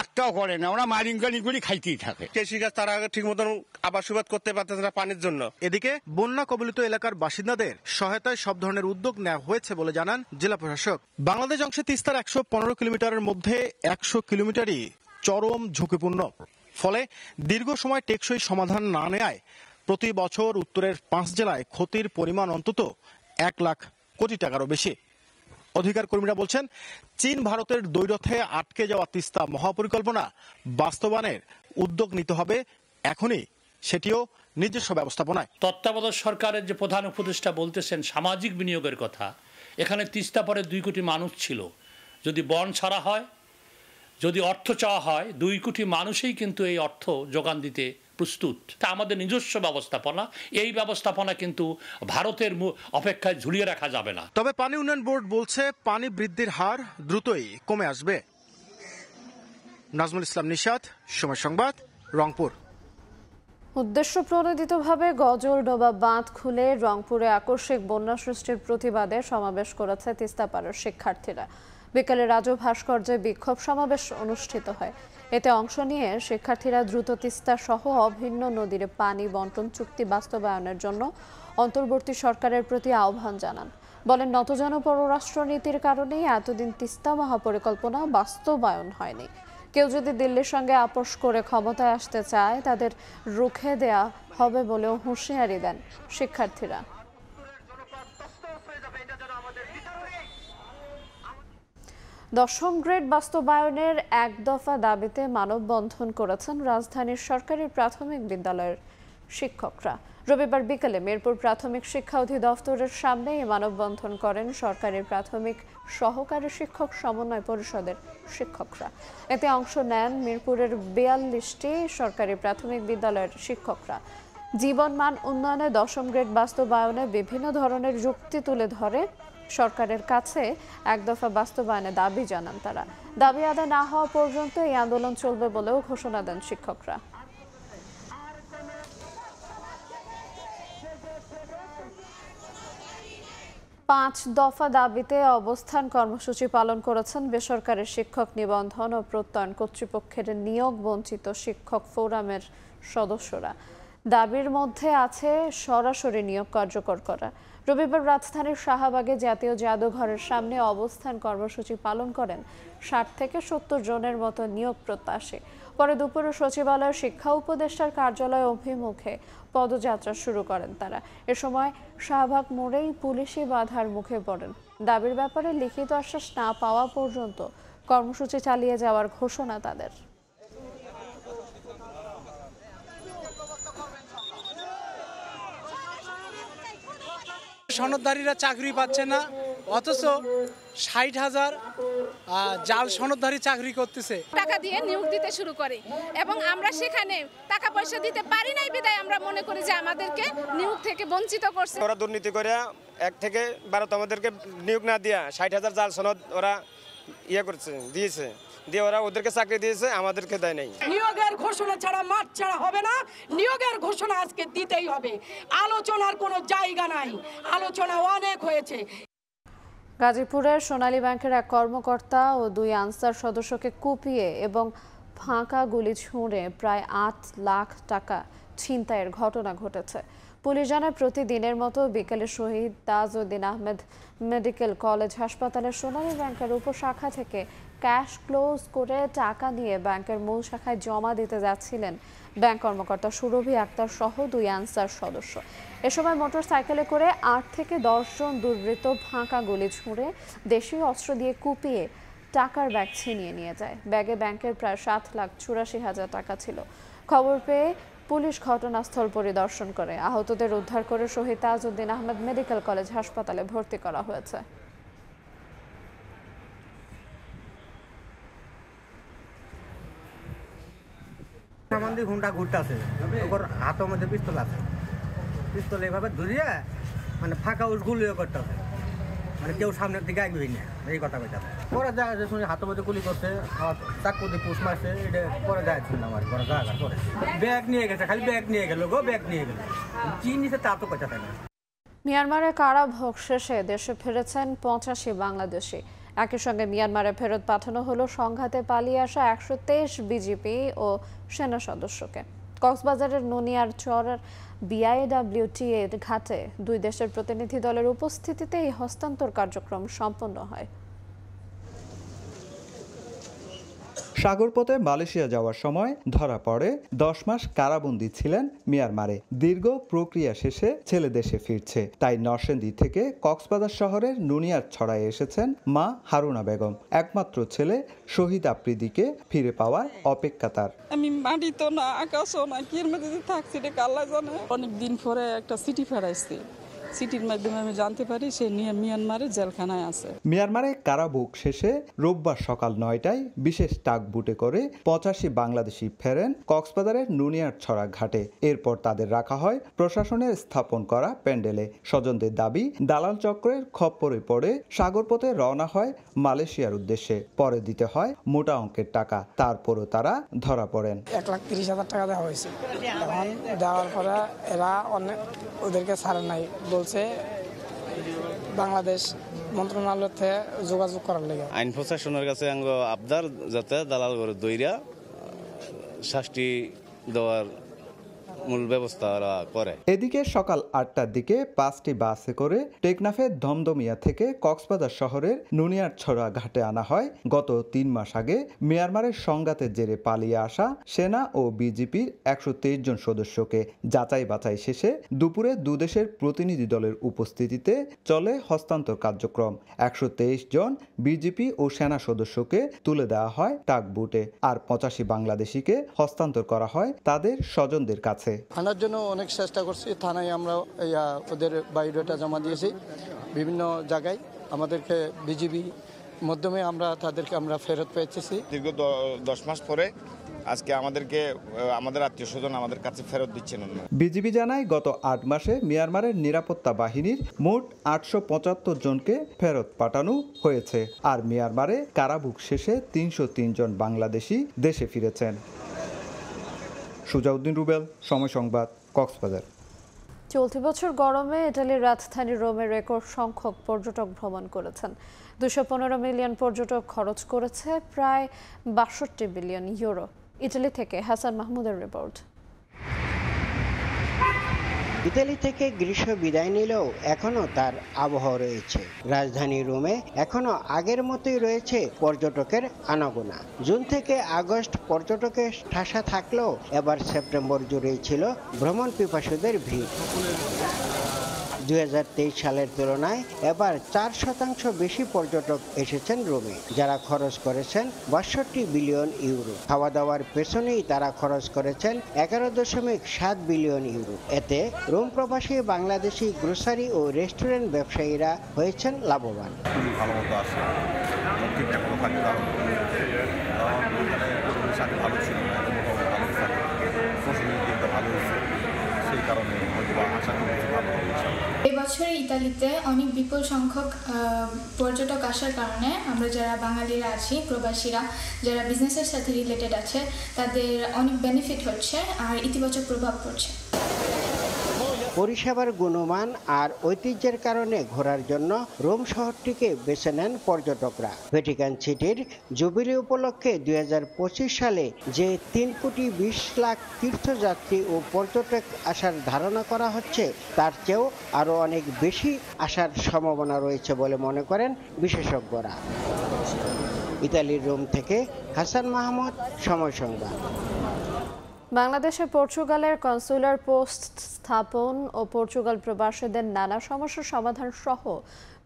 একটাও করে না, ওরা মারিং করে খাইতেই থাকে। কৃষিকাজ তারা ঠিক মতন আবাসবাদ করতে পারতেছে না পানির জন্য। এদিকে বন্যা কবলিত এলাকার বাসিন্দাদের সহায়তায় সব ধরনের উদ্যোগ নেওয়া হয়েছে বলে জানান জেলা প্রশাসক। বাংলাদেশ অংশে তিস্তার 115 কিলোমিটারের মধ্যে 100 কিলোমিটারই চরম ঝুঁকিপূর্ণ। ফলে দীর্ঘ সময় টেকসই সমাধান না নেয় প্রতি বছর উত্তরের 5 জেলায় ক্ষতির পরিমাণ অন্তত 1 লাখ কোটি টাকারও বেশি। অধিকার কর্মীরা বলছেন, চীন ভারতের দ্বৈরথে আটকে যাওয়া তিস্তা মহাপরিকল্পনা বাস্তবায়নের উদ্যোগ নিতে হবে এখনই, সেটিও নিজস্ব ব্যবস্থাপনায়। তত্ত্বাবধায়ক সরকারের যে প্রধান উপদেষ্টা বলতেছেন সামাজিক বিনিয়োগের কথা, এখানে তিস্তা পরে 2 কোটি মানুষ ছিল। যদি বন ছাড়া হয়, যদি অর্থ চাওয়া হয়, 2 কোটি মানুষই কিন্তু এই অর্থ যোগান দিতে প্রস্তুত। তা আমাদের নিজস্ব ব্যবস্থাপনা, এই ব্যবস্থাপনা কিন্তু ভারতের অপেক্ষায় ঝুলিয়ে রাখা যাবে না। তবে পানি উন্নয়ন বোর্ড বলছে পানি বৃদ্ধির হার দ্রুতই কমে আসবে। নাজমুল ইসলাম নিশাদ, সময় সংবাদ, রংপুর। উদ্দেশ্য প্রণোদিতভাবে গজলডোবা বাঁধ খুলে রংপুরে আকস্মিক বন্যা সৃষ্টির প্রতিবাদে সমাবেশ করেছে তিস্তাপাড়ের শিক্ষার্থীরা। বিকেলে রাজু ভাস্কর্যে বিক্ষোভ সমাবেশ অনুষ্ঠিত হয়। এতে অংশ নিয়ে শিক্ষার্থীরা দ্রুত তিস্তা সহ অভিন্ন নদীর পানি বন্টন চুক্তি বাস্তবায়নের জন্য অন্তর্বর্তী সরকারের প্রতি আহ্বান জানান। বলেন, নতজন পররাষ্ট্রনীতির কারণেই এতদিন তিস্তা মহাপরিকল্পনা বাস্তবায়ন হয়নি। কেউ যদি দিল্লির সঙ্গে আপোষ করে ক্ষমতায় আসতে চায়, তাদের রুখে দেয়া হবে বলেও হুঁশিয়ারি দেন শিক্ষার্থীরা। দশম গ্রেড বাস্তবায়নের 1 দফা দাবিতে মানববন্ধন করেছেন রাজধানীর সরকারি প্রাথমিক বিদ্যালয়ের শিক্ষকরা। রবিবার বিকেলে মিরপুর প্রাথমিক শিক্ষা অধিদপ্তরের সামনে এই মানববন্ধন করেন সরকারি প্রাথমিক সহকারী শিক্ষক সমন্বয় পরিষদের শিক্ষকরা। এতে অংশ নেন মিরপুরের 42টি সরকারি প্রাথমিক বিদ্যালয়ের শিক্ষকরা। জীবনমান উন্নয়নে দশম গ্রেড বাস্তবায়নে বিভিন্ন ধরনের যুক্তি তুলে ধরে সরকারের কাছে 1 দফা বাস্তবায়নে দাবি জানান তারা। দাবি আদায় না হওয়া পর্যন্ত এই আন্দোলন চলবে বলেও ঘোষণা দেন শিক্ষকরা। 5 দফা দাবিতে অবস্থান কর্মসূচি পালন করেছেন বেসরকারি শিক্ষক নিবন্ধন ও প্রত্যয়ন কর্তৃপক্ষের নিয়োগ বঞ্চিত শিক্ষক ফোরামের সদস্যরা। দাবির মধ্যে আছে সরাসরি নিয়োগ কার্যকর করা। রবিবার রাজধানীর শাহবাগে জাতীয় জাদুঘরের সামনে অবস্থান কর্মসূচি পালন করেন 60 থেকে 70 জনের মতো নিয়োগ প্রত্যাশী। পরে দুপুরে সচিবালয়ের শিক্ষা উপদেষ্টার কার্যালয় অভিমুখে পদযাত্রা শুরু করেন তারা। এ সময় শাহবাগ মোড়েই পুলিশি বাধার মুখে পড়েন। দাবির ব্যাপারে লিখিত আশ্বাস না পাওয়া পর্যন্ত কর্মসূচি চালিয়ে যাওয়ার ঘোষণা তাদের। সনদধারীরা চাকরি পাচ্ছে না, অথচ 60,000 জাল সনদধারী চাকরি করতেছে। টাকা দিয়ে নিয়োগ দিতে শুরু করে এবং আমরা সেখানে টাকা পয়সা দিতে পারি নাই বিধায় আমরা মনে করি যে আমাদেরকে নিয়োগ থেকে বঞ্চিত করছে। ওরা দুর্নীতি করে 1 থেকে 12 আমাদেরকে নিয়োগ না দিয়া 60,000 জাল সনদ ওরা দিয়েছে দিয়ে ওরা ওদেরকে চাকরি দিয়েছে, আমাদেরকে দেয় নাই। নিয়োগের ঘোষণা ছাড়া মাঠ ছাড়া হবে না, নিয়োগের ঘোষণা আজকে দিতেই হবে। আলোচনার কোনো জায়গা নাই, আলোচনা অনেক হয়েছে। গাজীপুরের সোনালী ব্যাংকের এক কর্মকর্তা ও 2 আনসার সদস্যকে কুপিয়ে এবং ফাঁকা গুলি ছুঁড়ে প্রায় 8 লাখ টাকা ছিনতাইয়ের ঘটনা ঘটেছে। পুলিশ জানায় প্রতিদিনের মতো বিকেলে শহীদ তাজউদ্দিন আহমেদ মেডিকেল কলেজ হাসপাতালের সোনালী ব্যাংকের উপশাখা থেকে ক্যাশ ক্লোজ করে টাকা নিয়ে ব্যাংকের মূল শাখায় জমা দিতে যাচ্ছিলেন ব্যাংক কর্মকর্তা সুরভি আক্তার সহ 2 আনসার সদস্য। এ সময় মোটরসাইকেলে করে 8 থেকে 10 জন দুর্বৃত্ত ফাঁকা গুলি ছুঁড়ে দেশীয় অস্ত্র দিয়ে কুপিয়ে টাকার ব্যাগ ছিনিয়ে নিয়ে যায়। ব্যাগে ব্যাংকের প্রায় 7,84,000 টাকা ছিল। খবর পেয়ে পুলিশ ঘটনাস্থল পরিদর্শন করে আহতদের উদ্ধার করে শহীদ তাজউদ্দিন আহমেদ মেডিকেল কলেজ হাসপাতালে ভর্তি করা হয়েছে। আমাদের ঘুমটা ঘুরতেছে, ওর হাতের মধ্যে পিস্তল আছে, পিস্তল এভাবে ধরিয়ে মানে ফাঁকা গুলিও করতেছে, মানে কেউ সামনের দিকে আসবেই না, এই কথা কইতাছে। পরে যায় যে শুনি হাতের মধ্যে গুলি করছে, চাকু দিয়ে পুষ মারছে, এটা পরে যায় শুনলাম আর পরে জায়গা পরে ব্যাগ নিয়ে গেছে, খালি ব্যাগ নিয়ে গেল গো, ব্যাগ নিয়ে গেল, কি নিছে তা তো কইতাছে না। মিয়ানমারের কারাভোগ শেষে দেশে ফিরেছেন 85 বাংলাদেশি। একই সঙ্গে মিয়ানমারে ফেরত পাঠানো হলো সংঘাতে পালিয়ে আসা 123 বিজিপি ও সেনা সদস্যকে। কক্সবাজারের নুনিয়ারচর বিআইডব্লিউটিএ ঘাটে 2 দেশের প্রতিনিধি দলের উপস্থিতিতে এই হস্তান্তর কার্যক্রম সম্পন্ন হয়। সাগরপথে মালয়েশিয়া যাওয়ার সময় ধরা পড়ে 10 মাস কারাবন্দী ছিলেন মিয়ানমারে। দীর্ঘ প্রক্রিয়া শেষে ছেলে দেশে ফিরছে, তাই নরসিংদী থেকে কক্সবাজার শহরের নুনিয়ারছড়ায় এসেছেন মা হারুনা বেগম। একমাত্র ছেলে শহীদ আফ্রিদিকে ফিরে পাওয়ার অপেক্ষা তার। আমি মাটিতে না আকাশও না কি মধ্যে থাকছি রে আল্লাহ জানে। অনেকদিন পরে একটা চিঠি ফেরাইছি, চিঠির মাধ্যমে আমি জানতে পারি সে মিয়ানমারে জেলখানায় আছে। মিয়ানমারে কারাভোগ শেষে রোববার সকাল 9টায় বিশেষ টাক বুটে করে 85 বাংলাদেশি ফেরেন কক্সবাজারের নুনিয়ারছড়া ঘাটে। এরপর তাদের রাখা হয় প্রশাসনের স্থাপন করা প্যান্ডেলে। স্বজনদের দাবি, দালাল চক্রের খপ্পরে পড়ে সাগরপথে রওনা হয় মালয়েশিয়ার উদ্দেশ্যে। পরে দিতে হয় মোটা অঙ্কের টাকা, তারপরও তারা ধরা পড়েন। 1,30,000 টাকা দেওয়া হয়েছে। তখন দেওয়ার পরে এরা অনেক ওদেরকে ছাড়ে নাই, বলছে বাংলাদেশ মন্ত্রণালয় থেকে যোগাযোগ করার লেগে। আইন প্রশাসনের কাছে আবদার যাতে দালাল করে দইরা শাস্তি দেওয়ার মূল ব্যবস্থা করে। এদিকে সকাল 8টার দিকে 5টি বাসে করে টেকনাফের ধমধমিয়া থেকে কক্সবাজার শহরের নুনিয়ারছড়া ঘাটে আনা হয় গত 3 মাস আগে মিয়ানমারের সংঘাতের জেরে পালিয়ে আসা সেনা ও বিজিপির 123 জন সদস্যকে। যাচাই বাছাই শেষে দুপুরে 2 দেশের প্রতিনিধি দলের উপস্থিতিতে চলে হস্তান্তর কার্যক্রম। 123 জন বিজিপি ও সেনা সদস্যকে তুলে দেওয়া হয় টাকবুটে, আর 85 বাংলাদেশিকে হস্তান্তর করা হয় তাদের স্বজনদের কাছে। আনার জন্য অনেক চেষ্টা করছি, থানায় আমরা ওদের বায়োডাটা জমা দিয়েছি, বিভিন্ন জায়গায় আমাদেরকে বিজিবি মাধ্যমে তাদেরকে আমরা ফেরত পেয়েছি। দীর্ঘ 10 মাস পরে আজকে আমাদের আত্মীয় স্বজন আমাদের কাছে ফেরত দিচ্ছেন। বিজিবি জানায় গত 8 মাসে মিয়ানমারের নিরাপত্তা বাহিনীর মোট 875 জনকে ফেরত পাঠানো হয়েছে, আর মিয়ানমারে কারাভোগ শেষে 303 জন বাংলাদেশি দেশে ফিরেছেন। সুজাউদ্দিন রুবেল, সময় সংবাদ, কক্সবাজার। চলতি বছর গরমে ইটালির রাজধানী রোমে রেকর্ড সংখ্যক পর্যটক ভ্রমণ করেছেন। 215 মিলিয়ন পর্যটক খরচ করেছে প্রায় 62 বিলিয়ন ইউরো। ইটালি থেকে হাসান মাহমুদের রিপোর্ট। ইতালি থেকে গ্রীষ্ম বিদায় নিলেও এখনো তার আবহাওয়া রয়েছে। রাজধানী রোমে এখনো আগের মতোই রয়েছে পর্যটকের আনাগোনা। জুন থেকে আগস্ট পর্যটকের ঠাসা থাকলেও এবার সেপ্টেম্বর জুড়েই ছিল ভ্রমণ পিপাসুদের ভিড়। 2023 সালের তুলনায় এবার 4% বেশি পর্যটক এসেছেন রোমে, যারা খরচ করেছেন 62 বিলিয়ন ইউরো। খাওয়া দাওয়ার পেছনেই তারা খরচ করেছেন 11.7 বিলিয়ন ইউরো। এতে রোম প্রবাসী বাংলাদেশি গ্রোসারি ও রেস্টুরেন্ট ব্যবসায়ীরা হয়েছেন লাভবান। এবছরে ইতালিতে অনেক বিপুল সংখ্যক পর্যটক আসার কারণে আমরা যারা বাঙালিরা আছি, প্রবাসীরা যারা বিজনেসের সাথে রিলেটেড আছে, তাদের অনেক বেনিফিট হচ্ছে আর ইতিবাচক প্রভাব পড়ছে। পরিষেবার গুণমান আর ঐতিহ্যের কারণে ঘোরার জন্য রোম শহরটিকে বেছে নেন পর্যটকরা। ভ্যাটিকান সিটির জুবিলি উপলক্ষে 2025 সালে যে 3,20,00,000 তীর্থযাত্রী ও পর্যটক আসার ধারণা করা হচ্ছে, তার চেয়েও আরও অনেক বেশি আসার সম্ভাবনা রয়েছে বলে মনে করেন বিশেষজ্ঞরা। ইতালির রোম থেকে হাসান মাহমুদ, সময় সংবাদ। বাংলাদেশে পর্তুগালের কনসুলার পোস্ট স্থাপন ও পর্তুগাল প্রবাসীদের নানা সমস্যার সমাধান সহ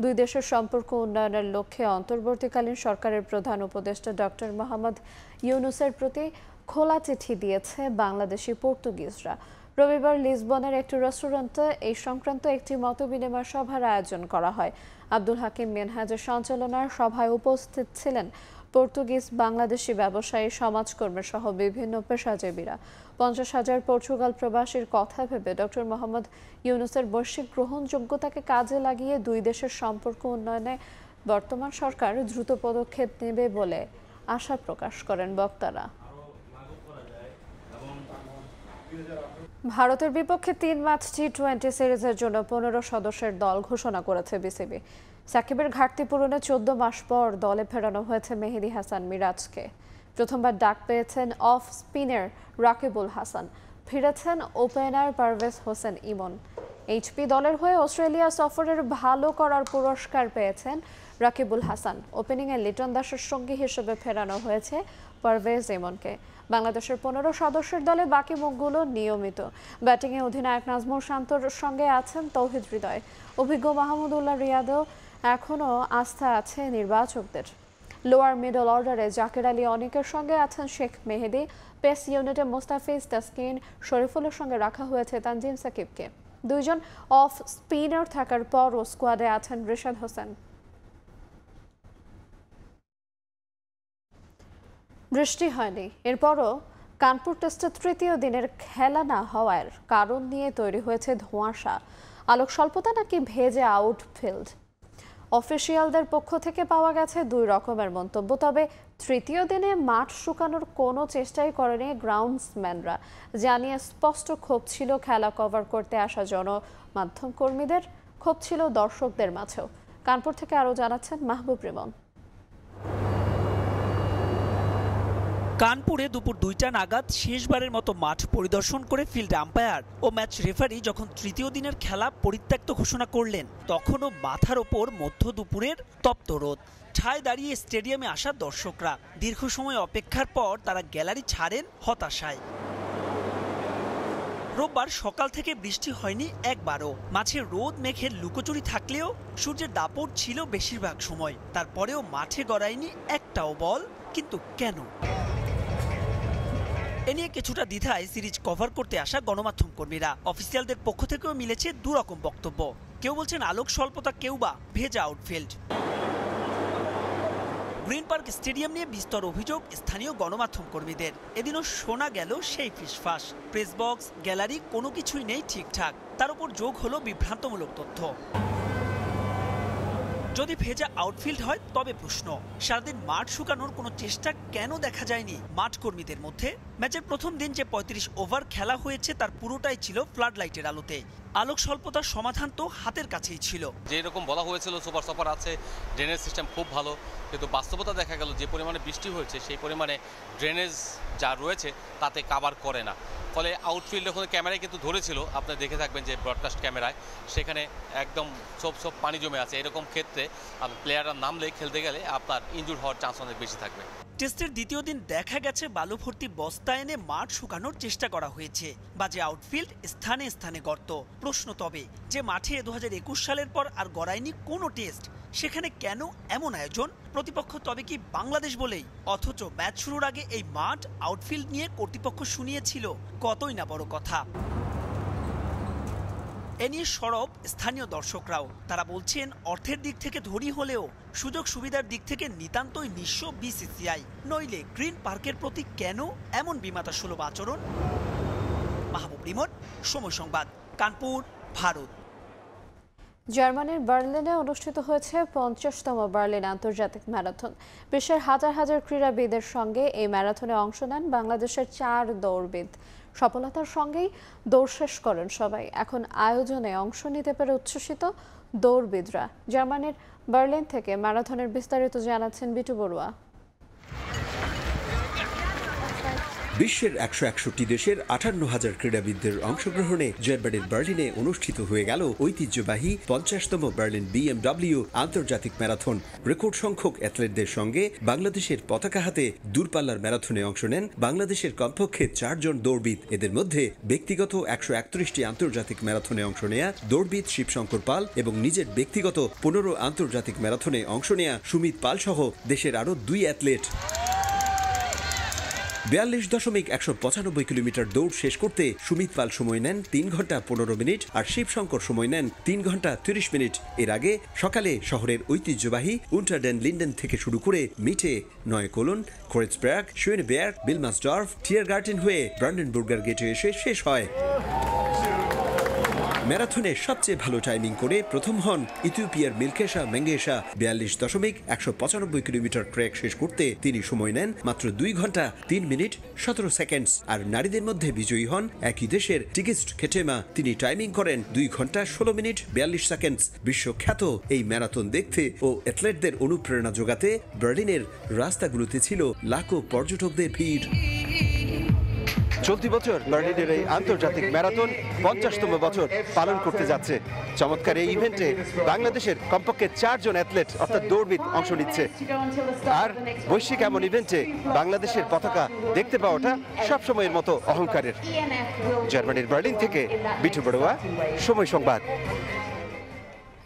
দুই দেশের সম্পর্ক উন্নয়নের লক্ষ্যে অন্তর্বর্তীকালীন সরকারের প্রধান উপদেষ্টা ডক্টর মোহাম্মদ ইউনূসের প্রতি খোলা চিঠি দিয়েছে বাংলাদেশি পর্তুগিজরা। রবিবার লিসবনের একটি রেস্টুরেন্টে এই সংক্রান্ত একটি মতবিনিময় সভার আয়োজন করা হয়। আব্দুল হাকিম মিনহাজের সঞ্চালনায় সভায় উপস্থিত ছিলেন পর্তুগিজ বাংলাদেশি ব্যবসায়ী, সমাজকর্মী সহ বিভিন্ন পেশাজীবীরা। 50,000 পর্তুগাল প্রবাসীর কথা ভেবে ডক্টর মোহাম্মদ ইউনূসের বৈশ্বিক গ্রহণযোগ্যতাকে কাজে লাগিয়ে দুই দেশের সম্পর্ক উন্নয়নে বর্তমান সরকার দ্রুত পদক্ষেপ নেবে বলে আশা প্রকাশ করেন বক্তারা। ভারতের বিপক্ষে 3 ম্যাচ টি20 সিরিজের জন্য 15 সদস্যের দল ঘোষণা করেছে বিসিবি। সাকিবের ঘাটতি পূরণে 14 মাস পর দলে ফেরানো হয়েছে মেহেদী হাসান মিরাজকে। প্রথমবার ডাক পেয়েছেন অফ স্পিনার রাকিবুল হাসান, ফিরেছেন ওপেনার পারভেজ হোসেন ইমন। এইচপি দলের হয়ে অস্ট্রেলিয়া সফরের ভালো করার পুরস্কার পেয়েছেন রাকিবুল হাসান। ওপেনিংয়ে লিটন দাসের সঙ্গী হিসেবে ফেরানো হয়েছে পারভেজ ইমনকে। বাংলাদেশের 15 সদস্যের দলে বাকি মুখগুলো নিয়মিত। ব্যাটিংয়ে অধিনায়ক নাজমুল শান্তর সঙ্গে আছেন তৌহিদ হৃদয়। অভিজ্ঞ মাহমুদুল্লাহ রিয়াদও এখনও আস্থা আছে নির্বাচকদের। লোয়ার মিডল অর্ডারে জাকের আলী অনেকের সঙ্গে আছেন শেখ মেহেদী। পেস ইউনিটে মোস্তাফিজ, তাসকিন, শরীফুলের সঙ্গে রাখা হয়েছে তানজিম সাকিবকে। দুইজন অফ স্পিনার থাকার পরও স্কোয়াডে আছেন রিশাদ হোসেন। বৃষ্টি হয়নি, এরপরও কানপুর টেস্টের তৃতীয় দিনের খেলা না হওয়ার কারণ নিয়ে তৈরি হয়েছে ধোঁয়াশা। আলোক স্বল্পতা নাকি ভেজে আউটফিল্ড। অফিসিয়ালদের পক্ষ থেকে পাওয়া গেছে 2 রকমের মন্তব্য। তবে তৃতীয় দিনে মাঠ শুকানোর কোনো চেষ্টাই করেনি গ্রাউন্ডসম্যানরা। জানিয়ে স্পষ্ট ক্ষোভ ছিল খেলা কভার করতে আসা গণমাধ্যম কর্মীদের, ক্ষোভ ছিল দর্শকদের মাঝেও। কানপুর থেকে আরও জানাচ্ছেন মাহবুব রিমন। কানপুরে দুপুর 2টা নাগাদ শেষবারের মতো মাঠ পরিদর্শন করে ফিল্ড আম্পায়ার ও ম্যাচ রেফারি যখন তৃতীয় দিনের খেলা পরিত্যক্ত ঘোষণা করলেন, তখনও মাথার ওপর মধ্য দুপুরের তপ্ত রোদ। ঠায় দাঁড়িয়ে স্টেডিয়ামে আসা দর্শকরা দীর্ঘ সময় অপেক্ষার পর তারা গ্যালারি ছাড়েন হতাশায়। রোববার সকাল থেকে বৃষ্টি হয়নি একবারও। মাঝে রোদ মেঘের লুকোচুরি থাকলেও সূর্যের দাপট ছিল বেশিরভাগ সময়। তারপরেও মাঠে গড়ায়নি একটাও বল। কিন্তু কেন? এ নিয়ে কিছুটা দ্বিধায় সিরিজ কভার করতে আসা গণমাধ্যম কর্মীরা। অফিসিয়ালদের পক্ষ থেকেও মিলেছে 2 রকম বক্তব্য। কেউ বলছেন আলোক স্বল্পতা, কেউ বা ভেজা আউটফিল্ড। গ্রিন পার্ক স্টেডিয়াম নিয়ে বিস্তর অভিযোগ স্থানীয় গণমাধ্যম কর্মীদের। এদিনও শোনা গেল সেই ফিসফাস। প্রেস বক্স, গ্যালারি কোনো কিছুই নেই ঠিকঠাক। তার উপর যোগ হলো বিভ্রান্তমূলক তথ্য। যদি ভেজা আউটফিল্ড হয় তবে প্রশ্ন, সারাদিন মাঠ শুকানোর কোনো চেষ্টা কেন দেখা যায়নি মাঠ কর্মীদের মধ্যে? ম্যাচের প্রথম দিন যে ৩৫ ওভার খেলা হয়েছে তার পুরোটাই ছিল ফ্লাড লাইটের আলোতে। আলোক স্বল্পতার সমাধান তো হাতের কাছেই ছিল। যে এরকম বলা হয়েছিল সুপার সপার আছে, ড্রেনেজ সিস্টেম খুব ভালো, কিন্তু বাস্তবতা দেখা গেল যে পরিমাণে বৃষ্টি হয়েছে সেই পরিমাণে ড্রেনেজ যা রয়েছে তাতে কাভার করে না। ফলে আউটফিল্ডে ওখানে ক্যামেরায় কিন্তু ধরেছিল, আপনারা দেখে থাকবেন যে ব্রডকাস্ট ক্যামেরায়, সেখানে একদম সব পানি জমে আছে। এরকম ক্ষেত্রে প্লেয়াররা নামলে খেলতে গেলে আপনার ইনজুর হওয়ার চান্স অনেক বেশি থাকবে। টেস্টের দ্বিতীয় দিন দেখা গেছে বালু ভর্তি বস্তা এনে মাঠ শুকানোর চেষ্টা করা হয়েছে, বাজে আউটফিল্ড, স্থানে স্থানে গর্ত। প্রশ্ন তবে, যে মাঠে 2021 সালের পর আর গড়ায়নি কোনো টেস্ট, সেখানে কেন এমন আয়োজন? প্রতিপক্ষ তবে কি বাংলাদেশ বলেই? অথচ ম্যাচ শুরুর আগে এই মাঠ আউটফিল্ড নিয়ে কর্তৃপক্ষ শুনিয়েছিল কতই না বড় কথা। এ নিয়ে সরব স্থানীয় দর্শকরাও। তারা বলছেন অর্থের দিক থেকে ধনী হলেও সুযোগ সুবিধার দিক থেকে নিতান্তই নিঃস্ব বিসিসিআই। নইলে গ্রিন পার্কের প্রতি কেন এমন বিমাতা সুলভ আচরণ? মাহবুব রিমন, সময় সংবাদ, কানপুর, ভারত। জার্মানির বার্লিনে অনুষ্ঠিত হয়েছে 50তম বার্লিন আন্তর্জাতিক ম্যারাথন। বিশ্বের হাজার হাজার ক্রীড়াবিদের সঙ্গে এই ম্যারাথনে অংশ নেন বাংলাদেশের 4 দৌড়বিদ। সফলতার সঙ্গেই দৌড় শেষ করেন সবাই। এখন আয়োজনে অংশ নিতে পেরে উচ্ছ্বসিত দৌড়বিদরা। জার্মানির বার্লিন থেকে ম্যারাথনের বিস্তারিত জানাচ্ছেন বিটু বড়ুয়া। বিশ্বের 161টি দেশের 58,000 ক্রীড়াবিদদের অংশগ্রহণে জার্মানির বার্লিনে অনুষ্ঠিত হয়ে গেল ঐতিহ্যবাহী 50তম বার্লিন BMW আন্তর্জাতিক ম্যারাথন। রেকর্ড সংখ্যক অ্যাথলেটদের সঙ্গে বাংলাদেশের পতাকা হাতে দূরপাল্লার ম্যারাথনে অংশ নেন বাংলাদেশের কমপক্ষে 4 জন দৌড়বিদ। এদের মধ্যে ব্যক্তিগত 131টি আন্তর্জাতিক ম্যারাথনে অংশ নেয়া দৌড়বিদ শিবশঙ্কর পাল এবং নিজের ব্যক্তিগত 15 আন্তর্জাতিক ম্যারাথনে অংশ নেয়া সুমিত পাল সহ দেশের আরও 2 অ্যাথলেট। 42.195 কিলোমিটার দৌড় শেষ করতে সুমিত পাল সময় নেন 3 ঘন্টা 15 মিনিট আর শিবশঙ্কর সময় নেন 3 ঘন্টা 30 মিনিট। এর আগে সকালে শহরের ঐতিহ্যবাহী উন্টারডেন লিন্ডেন থেকে শুরু করে মিটে, নয়কোলন, ক্রেউজবার্গ, শোয়েনবের্গ, বিলমাসডর্ফ, টিয়ারগার্টেন হয়ে ব্রান্ডেনবুর্গার গেটে এসে শেষ হয়। ম্যারাথনে সবচেয়ে ভালো টাইমিং করে প্রথম হন ইথিওপিয়ার মিলকেশা মেঙ্গেশা। 42.195 কিলোমিটার ট্র্যাক শেষ করতে তিনি সময় নেন মাত্র 2 ঘন্টা 3 মিনিট 17 সেকেন্ডস। আর নারীদের মধ্যে বিজয়ী হন একই দেশের টিগিস্ট খেটেমা। তিনি টাইমিং করেন 2 ঘন্টা 16 মিনিট 42 সেকেন্ডস। বিশ্বখ্যাত এই ম্যারাথন দেখতে ও অ্যাথলেটদের অনুপ্রেরণা যোগাতে বার্লিনের রাস্তাগুলোতে ছিল লাখো পর্যটকদের ভিড়। চলতি বছর বার্লিনের এই আন্তর্জাতিক ম্যারাথন 50তম বছর পালন করতে যাচ্ছে। চমৎকার এই ইভেন্টে বাংলাদেশের কমপক্ষে 4 জন অ্যাথলেট অর্থাৎ দৌড়বিদ অংশ নিচ্ছে। আর বৈশ্বিক এমন ইভেন্টে বাংলাদেশের পতাকা দেখতে পাওয়াটা সবসময়ের মতো অহংকারের। জার্মানির বার্লিন থেকে বিটু বড়ুয়া, সময় সংবাদ।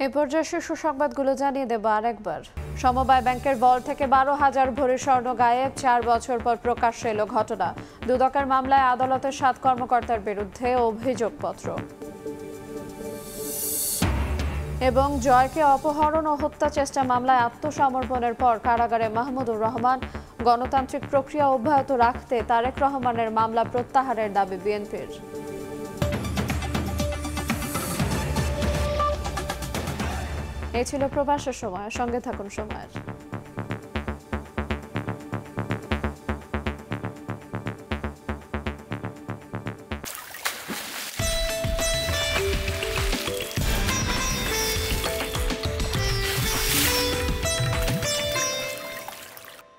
এই পর্যায়ে শীর্ষ সংবাদগুলো জানিয়ে দেব আরেকবার। সমবায় ব্যাংকের ভল্ট থেকে 12,000 ভরি স্বর্ণ গায়েব। 4 বছর পর প্রকাশ্যে এলো ঘটনা। দুদকের মামলায় আদালতের 7 কর্মকর্তার বিরুদ্ধে অভিযোগপত্র। এবং জয়কে অপহরণ ও হত্যা চেষ্টা মামলায় আত্মসমর্পণের পর কারাগারে মাহমুদুর রহমান। গণতান্ত্রিক প্রক্রিয়া অব্যাহত রাখতে তারেক রহমানের মামলা প্রত্যাহারের দাবি বিএনপির। এই ছিল প্রবাসের সময়। সঙ্গে থাকুন সময়ের।